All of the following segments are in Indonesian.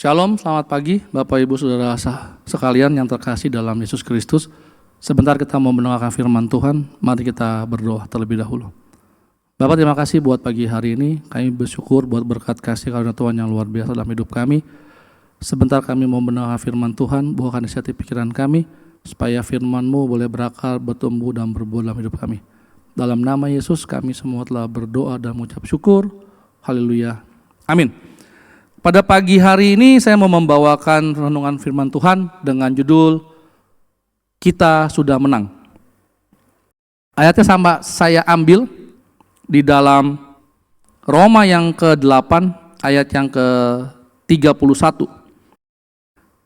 Shalom, selamat pagi Bapak Ibu Saudara sekalian yang terkasih dalam Yesus Kristus. Sebentar kita mau mendengarkan firman Tuhan, mari kita berdoa terlebih dahulu. Bapak, terima kasih buat pagi hari ini, kami bersyukur buat berkat kasih karunia Tuhan yang luar biasa dalam hidup kami. Sebentar kami mau mendengar firman Tuhan, bukakan isi hati pikiran kami, supaya firman-Mu boleh berakar, bertumbuh dan berbuah dalam hidup kami. Dalam nama Yesus kami semua telah berdoa dan mengucap syukur. Haleluya. Amin. Pada pagi hari ini saya mau membawakan renungan firman Tuhan dengan judul Kita Sudah Menang. Ayatnya sama saya ambil di dalam Roma yang ke-8 ayat yang ke-31.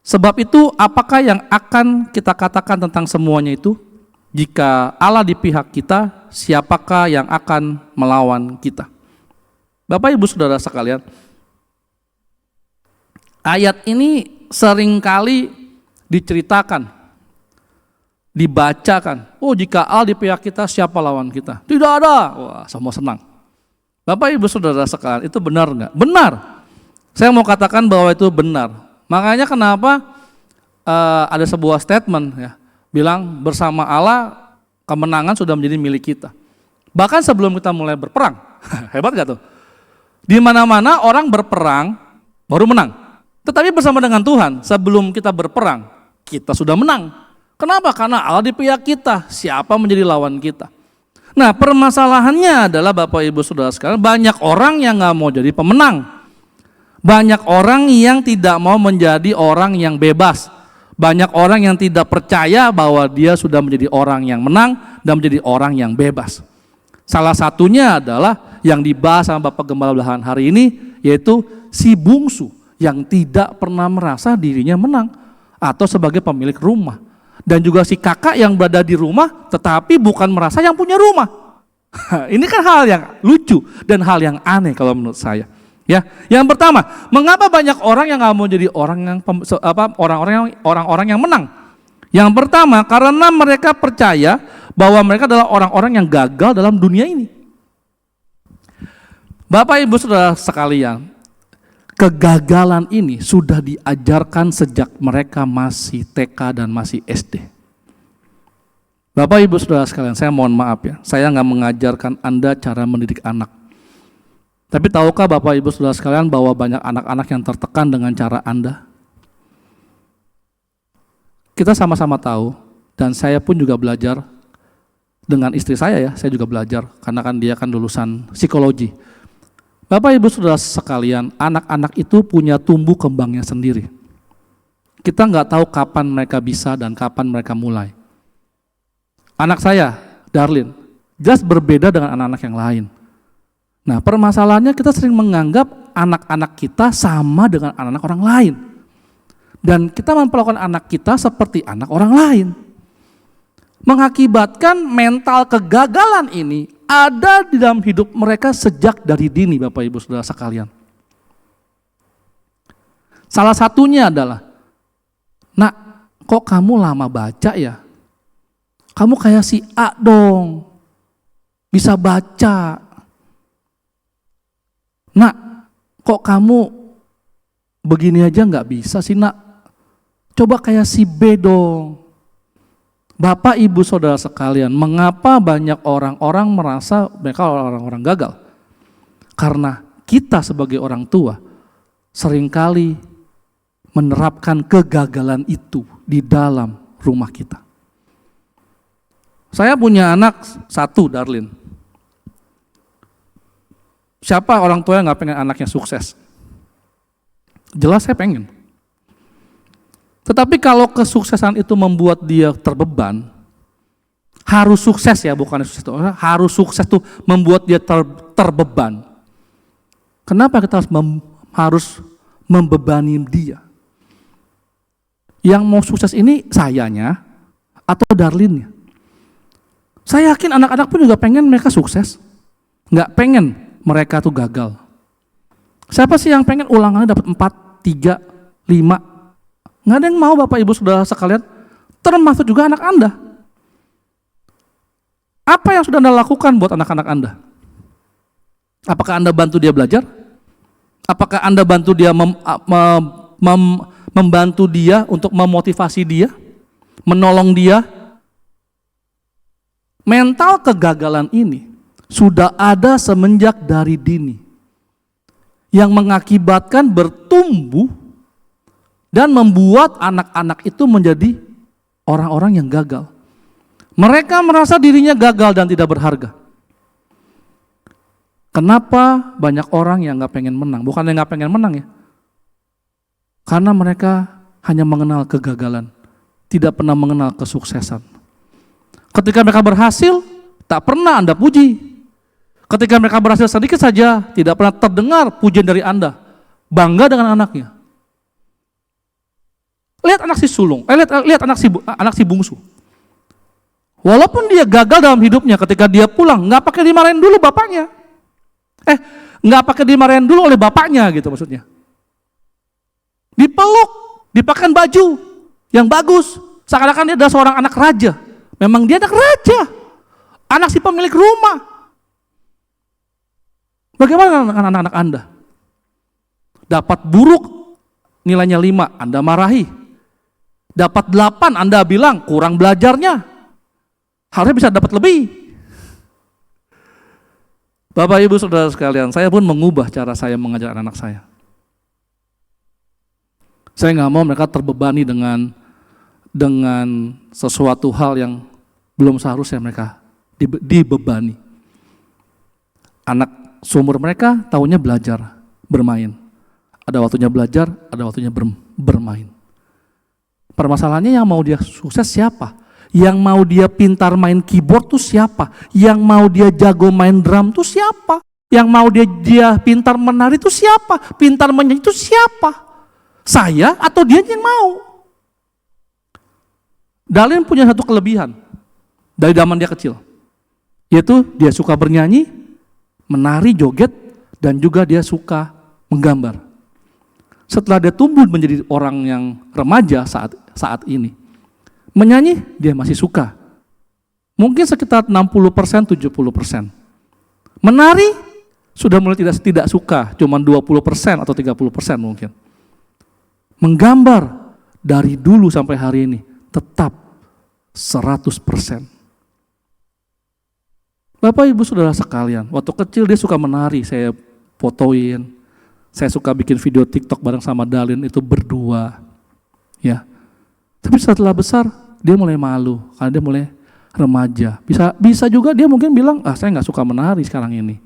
Sebab itu apakah yang akan kita katakan tentang semuanya itu? Jika Allah di pihak kita, siapakah yang akan melawan kita? Bapak Ibu Saudara sekalian, ayat ini seringkali diceritakan, dibacakan. Oh, jika Allah di pihak kita, siapa lawan kita? Tidak ada. Wah, semua senang. Bapak Ibu Saudara sekalian, itu benar enggak? Benar. Saya mau katakan bahwa itu benar. Makanya kenapa ada sebuah statement ya, bilang bersama Allah kemenangan sudah menjadi milik kita. Bahkan sebelum kita mulai berperang. Hebat enggak tuh? Di mana-mana orang berperang baru menang. Tetapi bersama dengan Tuhan, sebelum kita berperang, kita sudah menang. Kenapa? Karena Allah di pihak kita, siapa menjadi lawan kita. Nah, permasalahannya adalah Bapak Ibu Saudara sekalian, banyak orang yang gak mau jadi pemenang. Banyak orang yang tidak mau menjadi orang yang bebas. Banyak orang yang tidak percaya bahwa dia sudah menjadi orang yang menang dan menjadi orang yang bebas. Salah satunya adalah yang dibahas sama Bapak Gembala belahan hari ini, yaitu si bungsu yang tidak pernah merasa dirinya menang atau sebagai pemilik rumah, dan juga si kakak yang berada di rumah tetapi bukan merasa yang punya rumah. Ini kan hal yang lucu dan hal yang aneh kalau menurut saya. Ya, yang pertama, mengapa banyak orang yang nggak mau jadi orang-orang yang menang? Yang pertama, karena mereka percaya bahwa mereka adalah orang-orang yang gagal dalam dunia ini. Bapak Ibu Saudara sekalian, kegagalan ini sudah diajarkan sejak mereka masih TK dan masih SD. Bapak Ibu Saudara sekalian, saya mohon maaf ya, saya nggak mengajarkan Anda cara mendidik anak. Tapi tahukah Bapak Ibu Saudara sekalian bahwa banyak anak-anak yang tertekan dengan cara Anda? Kita sama-sama tahu, dan saya pun juga belajar dengan istri saya ya, saya juga belajar, karena kan dia kan lulusan psikologi. Bapak Ibu Saudara sekalian, anak-anak itu punya tumbuh kembangnya sendiri. Kita nggak tahu kapan mereka bisa dan kapan mereka mulai. Anak saya, Darlin, jelas berbeda dengan anak-anak yang lain. Nah, permasalahannya kita sering menganggap anak-anak kita sama dengan anak-anak orang lain. Dan kita memperlakukan anak kita seperti anak orang lain. Mengakibatkan mental kegagalan ini ada di dalam hidup mereka sejak dari dini, Bapak Ibu Saudara sekalian. Salah satunya adalah, nak, kok kamu lama baca ya? Kamu kayak si A dong, bisa baca. Nak, kok kamu begini aja nggak bisa sih nak? Coba kayak si B dong. Bapak Ibu Saudara sekalian, mengapa banyak orang-orang merasa mereka orang-orang gagal? Karena kita sebagai orang tua seringkali menerapkan kegagalan itu di dalam rumah kita. Saya punya anak satu, Darlin. Siapa orang tua yang gak pengen anaknya sukses? Jelas saya pengen. Tetapi kalau kesuksesan itu membuat dia terbeban, harus sukses ya, bukan sukses itu, harus sukses itu membuat dia terbeban. Kenapa kita harus membebani dia? Yang mau sukses ini sayanya atau Darlinnya? Saya yakin anak-anak pun juga pengen mereka sukses, nggak pengen mereka tuh gagal. Siapa sih yang pengen ulangannya dapat 4, 3, 5? Nggak ada yang mau Bapak Ibu Saudara sekalian, termasuk juga anak Anda. Apa yang sudah Anda lakukan buat anak-anak Anda? Apakah Anda bantu dia belajar? Apakah Anda bantu dia membantu dia, untuk memotivasi dia, menolong dia. Mental kegagalan ini sudah ada semenjak dari dini, yang mengakibatkan bertumbuh dan membuat anak-anak itu menjadi orang-orang yang gagal. Mereka merasa dirinya gagal dan tidak berharga. Kenapa banyak orang yang gak pengen menang? Bukan yang gak pengen menang ya, karena mereka hanya mengenal kegagalan, tidak pernah mengenal kesuksesan. Ketika mereka berhasil, tak pernah Anda puji. Ketika mereka berhasil sedikit saja, tidak pernah terdengar pujian dari Anda. Bangga dengan anaknya. Lihat anak si sulung, lihat anak si bungsu. Walaupun dia gagal dalam hidupnya, ketika dia pulang, nggak pakai dimarahin dulu bapaknya. Nggak pakai dimarahin dulu oleh bapaknya gitu maksudnya. Dipeluk, dipakai baju yang bagus, seakan-akan dia adalah seorang anak raja. Memang dia anak raja, anak si pemilik rumah. Bagaimana dengan anak-anak Anda? Dapat buruk, nilainya 5, Anda marahi. Dapat 8, Anda bilang kurang belajarnya. Harusnya bisa dapat lebih. Bapak Ibu Saudara sekalian, saya pun mengubah cara saya mengajar anak saya. Saya nggak mau mereka terbebani dengan sesuatu hal yang belum seharusnya mereka dibebani. Anak seumur mereka tahunya belajar, bermain. Ada waktunya belajar, ada waktunya bermain. Permasalahannya yang mau dia sukses siapa? Yang mau dia pintar main keyboard tuh siapa? Yang mau dia jago main drum tuh siapa? Yang mau dia pintar menari tuh siapa? Pintar menyanyi tuh siapa? Saya atau dia yang mau? Dalin punya satu kelebihan dari zaman dia kecil, yaitu dia suka bernyanyi, menari, joget, dan juga dia suka menggambar. Setelah dia tumbuh menjadi orang yang remaja saat ini, menyanyi dia masih suka. Mungkin sekitar 60%, 70%. Menari sudah mulai tidak suka, cuma 20% atau 30% mungkin. Menggambar dari dulu sampai hari ini tetap 100%. Bapak Ibu Saudara sekalian, waktu kecil dia suka menari, saya fotoin. Saya suka bikin video TikTok bareng sama Dalin itu berdua. Ya. Tapi setelah besar dia mulai malu karena dia mulai remaja. Bisa juga dia mungkin bilang, saya nggak suka menari sekarang ini.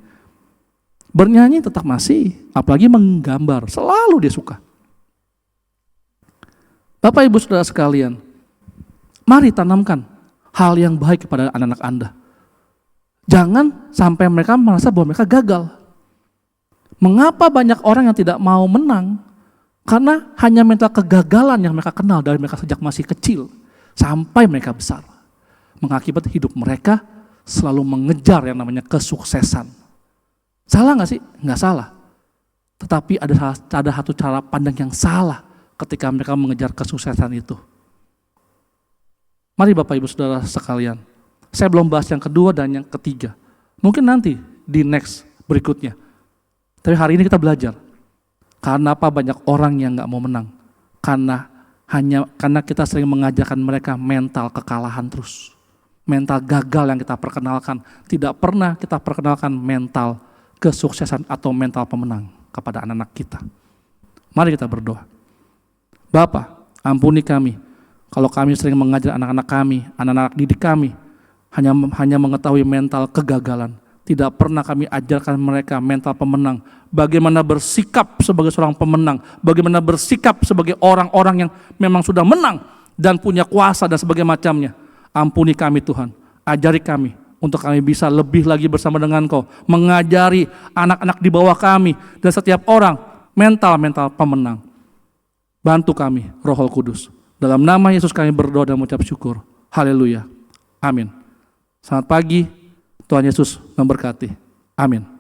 Bernyanyi tetap masih, apalagi menggambar, selalu dia suka. Bapak Ibu Saudara sekalian, mari tanamkan hal yang baik kepada anak-anak Anda. Jangan sampai mereka merasa bahwa mereka gagal. Mengapa banyak orang yang tidak mau menang? Karena hanya mental kegagalan yang mereka kenal dari mereka sejak masih kecil sampai mereka besar. Mengakibat hidup mereka selalu mengejar yang namanya kesuksesan. Salah nggak sih? Nggak salah. Tetapi ada satu cara pandang yang salah ketika mereka mengejar kesuksesan itu. Mari Bapak Ibu Saudara sekalian, saya belum bahas yang kedua dan yang ketiga. Mungkin nanti di next berikutnya. Tapi hari ini kita belajar. Karena apa banyak orang yang gak mau menang? Karena kita sering mengajarkan mereka mental kekalahan terus. Mental gagal yang kita perkenalkan. Tidak pernah kita perkenalkan mental kesuksesan atau mental pemenang kepada anak-anak kita. Mari kita berdoa. Bapa, ampuni kami kalau kami sering mengajar anak-anak kami, anak-anak didik kami hanya mengetahui mental kegagalan. Tidak pernah kami ajarkan mereka mental pemenang. Bagaimana bersikap sebagai seorang pemenang. Bagaimana bersikap sebagai orang-orang yang memang sudah menang dan punya kuasa dan sebagainya macamnya. Ampuni kami Tuhan. Ajari kami untuk kami bisa lebih lagi bersama dengan Kau. Mengajari anak-anak di bawah kami dan setiap orang mental pemenang. Bantu kami Roh Kudus. Dalam nama Yesus kami berdoa dan mengucap syukur. Haleluya. Amin. Selamat pagi. Tuhan Yesus memberkati. Amin.